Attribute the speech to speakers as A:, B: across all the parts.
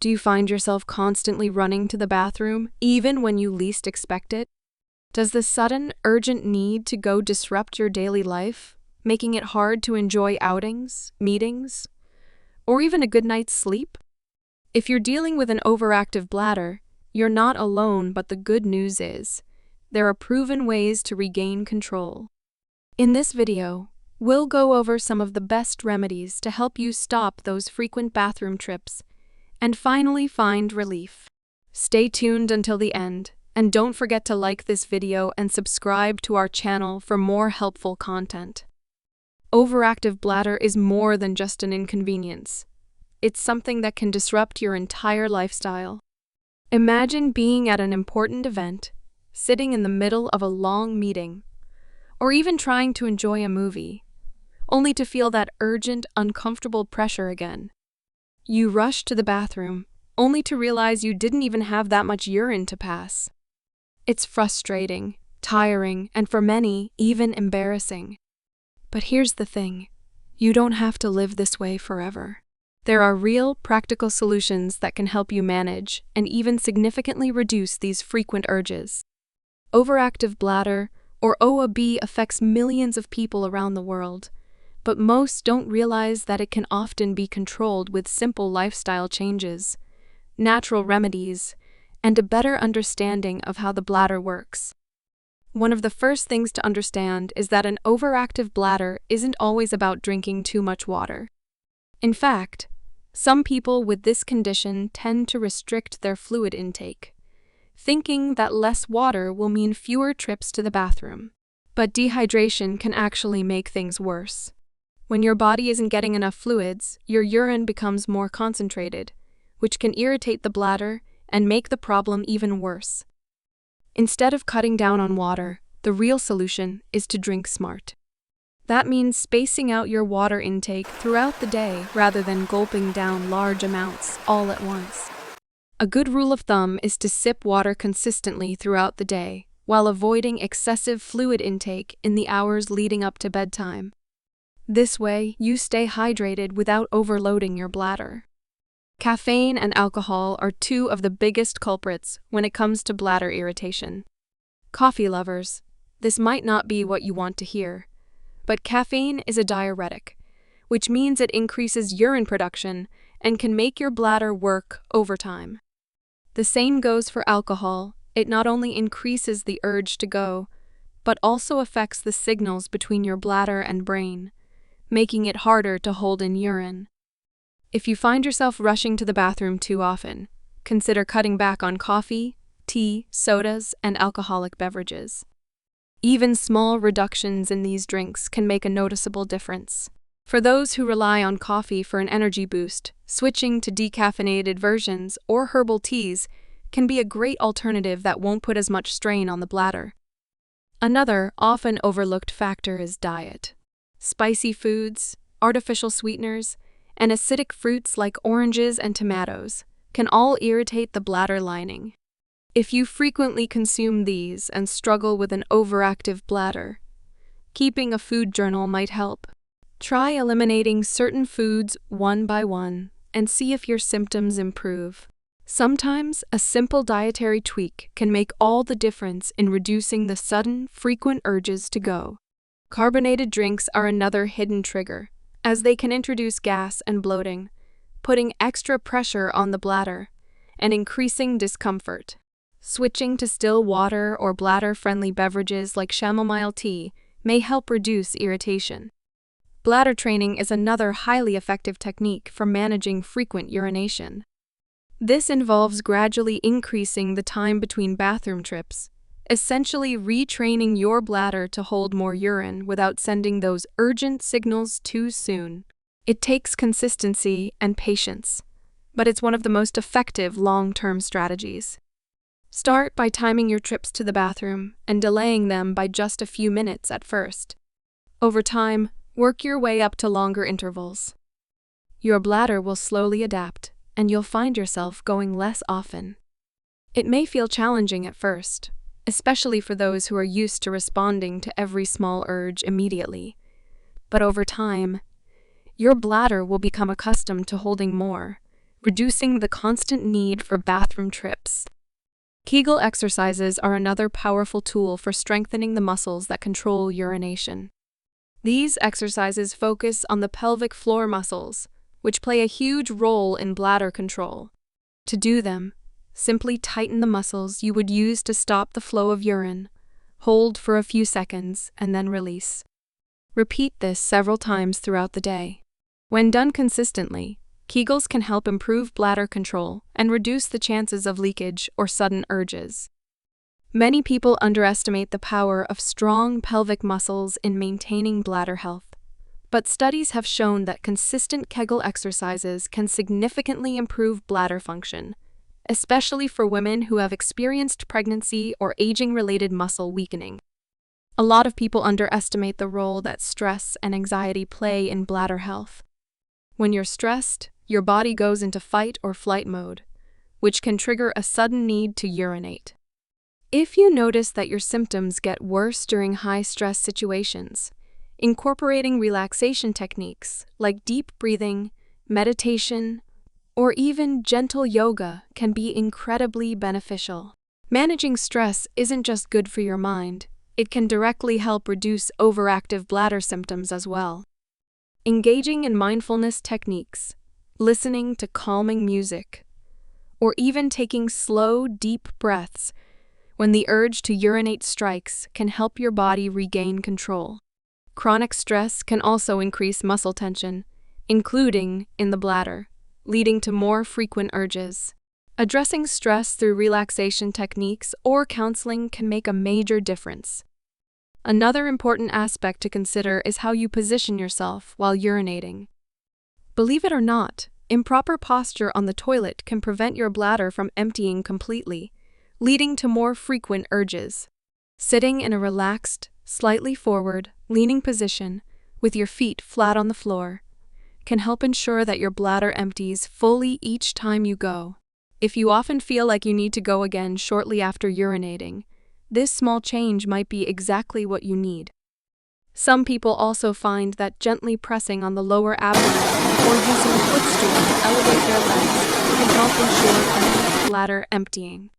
A: Do you find yourself constantly running to the bathroom, even when you least expect it? Does the sudden, urgent need to go disrupt your daily life, making it hard to enjoy outings, meetings, or even a good night's sleep? If you're dealing with an overactive bladder, you're not alone, but the good news is, there are proven ways to regain control. In this video, we'll go over some of the best remedies to help you stop those frequent bathroom trips and finally find relief. Stay tuned until the end, and don't forget to like this video and subscribe to our channel for more helpful content. Overactive bladder is more than just an inconvenience. It's something that can disrupt your entire lifestyle. Imagine being at an important event, sitting in the middle of a long meeting, or even trying to enjoy a movie, only to feel that urgent, uncomfortable pressure again. You rush to the bathroom, only to realize you didn't even have that much urine to pass. It's frustrating, tiring, and for many, even embarrassing. But here's the thing, you don't have to live this way forever. There are real, practical solutions that can help you manage and even significantly reduce these frequent urges. Overactive bladder, or OAB, affects millions of people around the world, but most don't realize that it can often be controlled with simple lifestyle changes, natural remedies, and a better understanding of how the bladder works. One of the first things to understand is that an overactive bladder isn't always about drinking too much water. In fact, some people with this condition tend to restrict their fluid intake, thinking that less water will mean fewer trips to the bathroom. But dehydration can actually make things worse. When your body isn't getting enough fluids, your urine becomes more concentrated, which can irritate the bladder and make the problem even worse. Instead of cutting down on water, the real solution is to drink smart. That means spacing out your water intake throughout the day rather than gulping down large amounts all at once. A good rule of thumb is to sip water consistently throughout the day, while avoiding excessive fluid intake in the hours leading up to bedtime. This way, you stay hydrated without overloading your bladder. Caffeine and alcohol are two of the biggest culprits when it comes to bladder irritation. Coffee lovers, this might not be what you want to hear, but caffeine is a diuretic, which means it increases urine production and can make your bladder work overtime. The same goes for alcohol. It not only increases the urge to go, but also affects the signals between your bladder and brain, making it harder to hold in urine. If you find yourself rushing to the bathroom too often, consider cutting back on coffee, tea, sodas, and alcoholic beverages. Even small reductions in these drinks can make a noticeable difference. For those who rely on coffee for an energy boost, switching to decaffeinated versions or herbal teas can be a great alternative that won't put as much strain on the bladder. Another often overlooked factor is diet. Spicy foods, artificial sweeteners, and acidic fruits like oranges and tomatoes can all irritate the bladder lining. If you frequently consume these and struggle with an overactive bladder, keeping a food journal might help. Try eliminating certain foods one by one and see if your symptoms improve. Sometimes a simple dietary tweak can make all the difference in reducing the sudden, frequent urges to go. Carbonated drinks are another hidden trigger, as they can introduce gas and bloating, putting extra pressure on the bladder and increasing discomfort. Switching to still water or bladder-friendly beverages like chamomile tea may help reduce irritation. Bladder training is another highly effective technique for managing frequent urination. This involves gradually increasing the time between bathroom trips, essentially retraining your bladder to hold more urine without sending those urgent signals too soon. It takes consistency and patience, but it's one of the most effective long-term strategies. Start by timing your trips to the bathroom and delaying them by just a few minutes at first. Over time, work your way up to longer intervals. Your bladder will slowly adapt, and you'll find yourself going less often. It may feel challenging at first, especially for those who are used to responding to every small urge immediately. But over time, your bladder will become accustomed to holding more, reducing the constant need for bathroom trips. Kegel exercises are another powerful tool for strengthening the muscles that control urination. These exercises focus on the pelvic floor muscles, which play a huge role in bladder control. To do them, simply tighten the muscles you would use to stop the flow of urine, hold for a few seconds, and then release. Repeat this several times throughout the day. When done consistently, Kegels can help improve bladder control and reduce the chances of leakage or sudden urges. Many people underestimate the power of strong pelvic muscles in maintaining bladder health, but studies have shown that consistent Kegel exercises can significantly improve bladder function, especially for women who have experienced pregnancy or aging-related muscle weakening. A lot of people underestimate the role that stress and anxiety play in bladder health. When you're stressed, your body goes into fight or flight mode, which can trigger a sudden need to urinate. If you notice that your symptoms get worse during high-stress situations, incorporating relaxation techniques like deep breathing, meditation, or even gentle yoga can be incredibly beneficial. Managing stress isn't just good for your mind, it can directly help reduce overactive bladder symptoms as well. Engaging in mindfulness techniques, listening to calming music, or even taking slow, deep breaths when the urge to urinate strikes can help your body regain control. Chronic stress can also increase muscle tension, including in the bladder, leading to more frequent urges. Addressing stress through relaxation techniques or counseling can make a major difference. Another important aspect to consider is how you position yourself while urinating. Believe it or not, improper posture on the toilet can prevent your bladder from emptying completely, leading to more frequent urges. Sitting in a relaxed, slightly forward, leaning position, with your feet flat on the floor, can help ensure that your bladder empties fully each time you go. If you often feel like you need to go again shortly after urinating, this small change might be exactly what you need. Some people also find that gently pressing on the lower abdomen or using a footstool to elevate their legs can help ensure complete bladder emptying.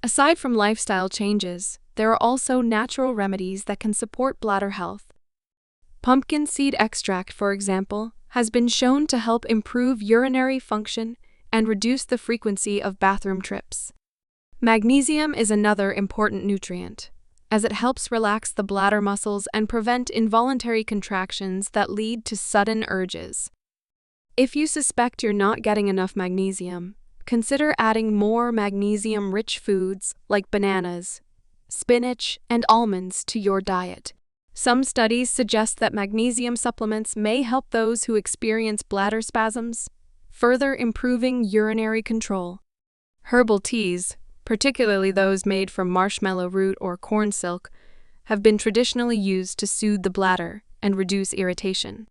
A: Aside from lifestyle changes, there are also natural remedies that can support bladder health. Pumpkin seed extract, for example, has been shown to help improve urinary function and reduce the frequency of bathroom trips. Magnesium is another important nutrient, as it helps relax the bladder muscles and prevent involuntary contractions that lead to sudden urges. If you suspect you're not getting enough magnesium, consider adding more magnesium-rich foods like bananas, spinach, and almonds to your diet. Some studies suggest that magnesium supplements may help those who experience bladder spasms, further improving urinary control. Herbal teas, particularly those made from marshmallow root or corn silk, have been traditionally used to soothe the bladder and reduce irritation.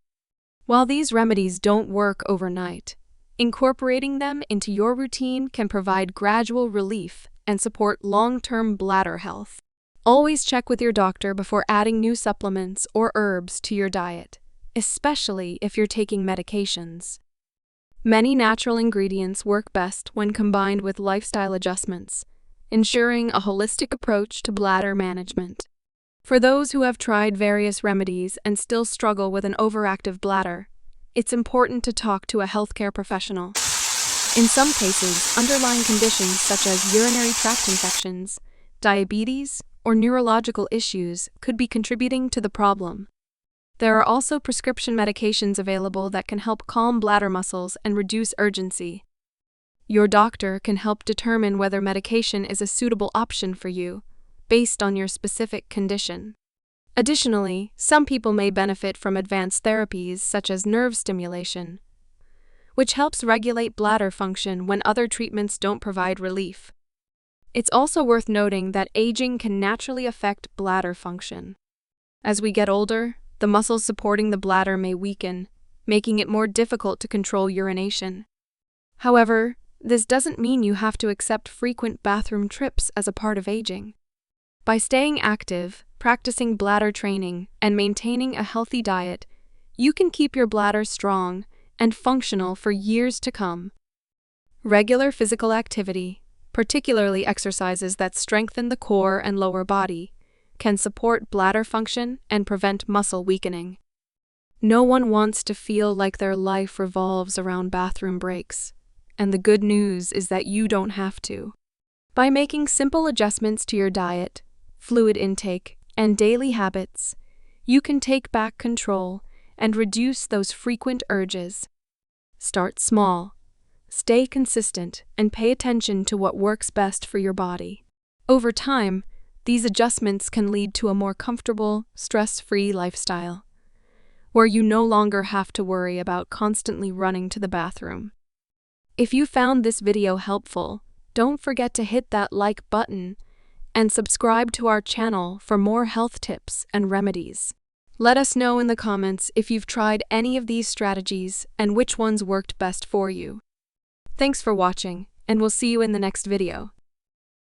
A: While these remedies don't work overnight, incorporating them into your routine can provide gradual relief and support long-term bladder health. Always check with your doctor before adding new supplements or herbs to your diet, especially if you're taking medications. Many natural ingredients work best when combined with lifestyle adjustments, ensuring a holistic approach to bladder management. For those who have tried various remedies and still struggle with an overactive bladder, it's important to talk to a healthcare professional. In some cases, underlying conditions such as urinary tract infections, diabetes, or neurological issues could be contributing to the problem. There are also prescription medications available that can help calm bladder muscles and reduce urgency. Your doctor can help determine whether medication is a suitable option for you, based on your specific condition. Additionally, some people may benefit from advanced therapies such as nerve stimulation, which helps regulate bladder function when other treatments don't provide relief. It's also worth noting that aging can naturally affect bladder function. As we get older, the muscles supporting the bladder may weaken, making it more difficult to control urination. However, this doesn't mean you have to accept frequent bathroom trips as a part of aging. By staying active, practicing bladder training, and maintaining a healthy diet, you can keep your bladder strong and functional for years to come. Regular physical activity, particularly exercises that strengthen the core and lower body, can support bladder function and prevent muscle weakening. No one wants to feel like their life revolves around bathroom breaks, and the good news is that you don't have to. By making simple adjustments to your diet, fluid intake, and daily habits, you can take back control and reduce those frequent urges. Start small, stay consistent, and pay attention to what works best for your body. Over time, these adjustments can lead to a more comfortable, stress-free lifestyle, where you no longer have to worry about constantly running to the bathroom. If you found this video helpful, don't forget to hit that like button and subscribe to our channel for more health tips and remedies. Let us know in the comments if you've tried any of these strategies and which ones worked best for you. Thanks for watching, and we'll see you in the next video.